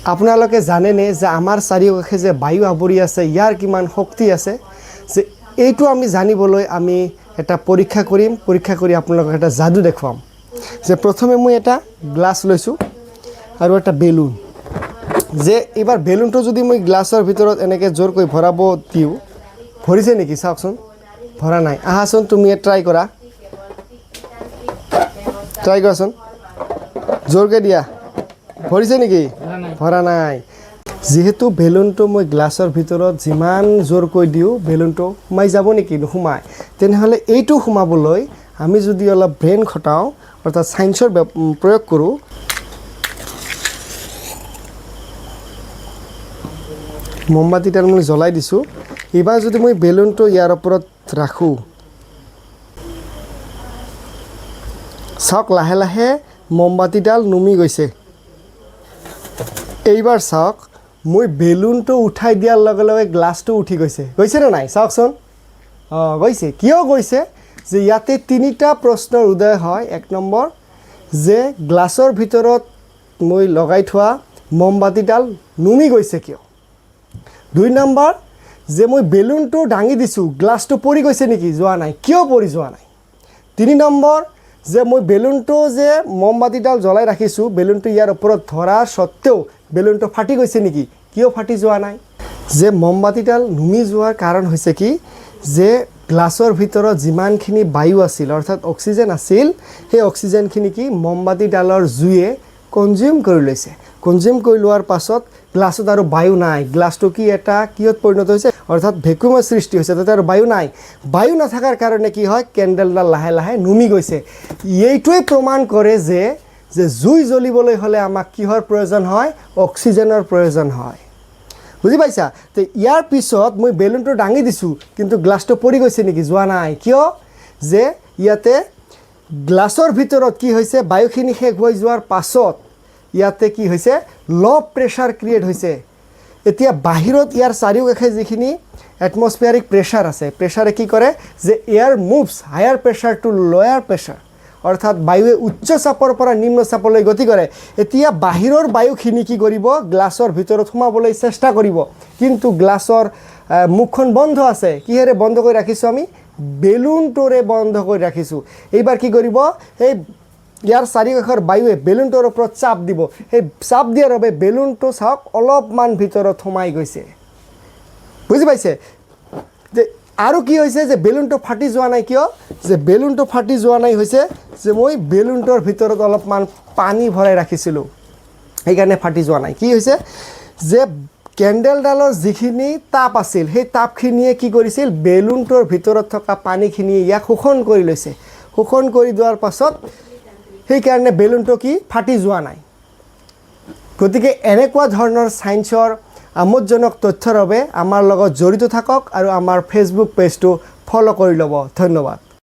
আপোনালোকে জানেনে যে আমাৰ চাৰিওকাষে যে বায়ু আৱৰি আছে ইয়াৰ কিমান শক্তি আছে যে এইটো আমি জানিবলৈ আমি এটা পৰীক্ষা কৰিম পৰীক্ষা কৰি আপোনালোকক এটা যাদু দেখুৱাম যে প্ৰথমে মই এটা গ্লাছ লৈছোঁ আৰু এটা বেলুন যে এবাৰ বেলুনটো যদি মই গ্লাছৰ ভিতৰত এনেকৈ জোৰকৈ ভৰাব দিওঁ ভৰিছে নেকি চাওকচোন ভৰা নাই আহাচোন তুমি ট্ৰাই কৰাচোন জোৰকৈ দিয়া ভৰিছে নেকি ভৰা নাই যেহেতু বেলুনটো মই গ্লাছৰ ভিতৰত যিমান জোৰকৈ দিওঁ বেলুনটো সোমাই যাব নেকি নোসোমায় তেনেহ'লে এইটো সোমাবলৈ আমি যদি অলপ ব্ৰেইন খটাওঁ অৰ্থাৎ সায়েন্সৰ প্ৰয়োগ কৰোঁ মমবাতিডাল মই জ্বলাই দিছোঁ এইবাৰ যদি মই বেলুনটো ইয়াৰ ওপৰত ৰাখোঁ চাওক লাহে লাহে মমবাতিডাল নুমি গৈছে এইবাৰ চাওক মই বেলুনটো উঠাই দিয়াৰ লগে লগে গ্লাছটো উঠি গৈছেনে নাই চাওকচোন গৈছে কিয় গৈছে যে ইয়াতে তিনিটা প্ৰশ্নৰ উদয় হয় এক নম্বৰ যে গ্লাছৰ ভিতৰত মই লগাই থোৱা মমবাতিডাল নুমি গৈছে কিয় দুই নম্বৰ যে মই বেলুনটো দাঙি দিছোঁ গ্লাছটো পৰি গৈছে নেকি যোৱা নাই কিয় পৰি যোৱা নাই তিনি নম্বৰ যে মই বেলুনটো যে মমবাতিডাল জ্বলাই ৰাখিছোঁ বেলুনটো ইয়াৰ ওপৰত ধৰাৰ সত্ত্বেও বেলুনটো ফাটি গৈছে নেকি কিয় ফাটি যোৱা নাই যে মমবাতিডাল নুমি যোৱাৰ কাৰণ হৈছে কি যে গ্লাছৰ ভিতৰত যিমানখিনি বায়ু আছিল অৰ্থাৎ অক্সিজেন আছিল সেই অক্সিজেনখিনি কি মমবাতিডালৰ জুয়ে কনজিউম কৰি লৈছে কনজিউম কৰি লোৱাৰ পাছত গ্লাছত আৰু বায়ু নাই গ্লাছটো কি এটা কিহত পৰিণত হৈছে অৰ্থাৎ ভেকুমৰ সৃষ্টি হৈছে তাতে আৰু বায়ু নাই বায়ু নাথাকাৰ কাৰণে কি হয় কেণ্ডেলডাল লাহে লাহে নুমি গৈছে এইটোৱে প্ৰমাণ কৰে যে জুই জ্বলিবলৈ হ'লে আমাক কিহৰ প্ৰয়োজন হয় অক্সিজেনৰ প্ৰয়োজন হয় বুজি পাইছা তো ইয়াৰ পিছত মই বেলুনটো দাঙি দিছোঁ কিন্তু গ্লাছটো পৰি গৈছে নেকি যোৱা নাই কিয় যে ইয়াতে গ্লাছৰ ভিতৰত কি হৈছে বায়ুখিনি শেষ হৈ যোৱাৰ পাছত ইয়াতে কি হৈছে ল' প্ৰেছাৰ ক্ৰিয়েট হৈছে এতিয়া বাহিৰত ইয়াৰ চাৰিওকাষে যিখিনি এটমস্ফিয়াৰিক প্ৰেছাৰ আছে প্ৰেছাৰে কি কৰে যে air moves higher pressure to lower pressure অৰ্থাৎ বায়ুৱে উচ্চ চাপৰ পৰা নিম্ন চাপলৈ গতি কৰে এতিয়া বাহিৰৰ বায়ুখিনি কি কৰিব গ্লাছৰ ভিতৰত সোমাবলৈ চেষ্টা কৰিব কিন্তু গ্লাছৰ মুখখন বন্ধ আছে কিহেৰে বন্ধ কৰি ৰাখিছোঁ আমি বেলুনটোৰে বন্ধ কৰি ৰাখিছোঁ এইবাৰ কি কৰিব এই ইয়াৰ চাৰিওকাষৰ বায়ুৱে বেলুনটোৰ ওপৰত চাপ দিব সেই চাপ দিয়াৰ বাবে বেলুনটো চাওক অলপমান ভিতৰত সোমাই গৈছে বুজি পাইছে যে আৰু কি হৈছে যে বেলুনটো ফাটি যোৱা নাই কিয় যে বেলুনটো ফাটি যোৱা নাই হৈছে যে মই বেলুনটোৰ ভিতৰত অলপমান পানী ভৰাই ৰাখিছিলোঁ সেইকাৰণে ফাটি যোৱা নাই কি হৈছে যে কেণ্ডেলডালৰ যিখিনি তাপ আছিল সেই তাপখিনিয়ে কি কৰিছিল বেলুনটোৰ ভিতৰত থকা পানীখিনি ইয়াক শোষণ কৰি লৈছে শোষণ কৰি দিয়াৰ পাছত সেইকাৰণে বেলুনটো কি ফাটি যোৱা নাই গতিকে এনেকুৱা ধৰণৰ সায়েন্সৰ আমোদজনক তথ্যৰ বাবে আমাৰ লগত জড়িত থাকক আৰু আমাৰ ফেচবুক পেজটো ফলো কৰি ল'ব ধন্যবাদ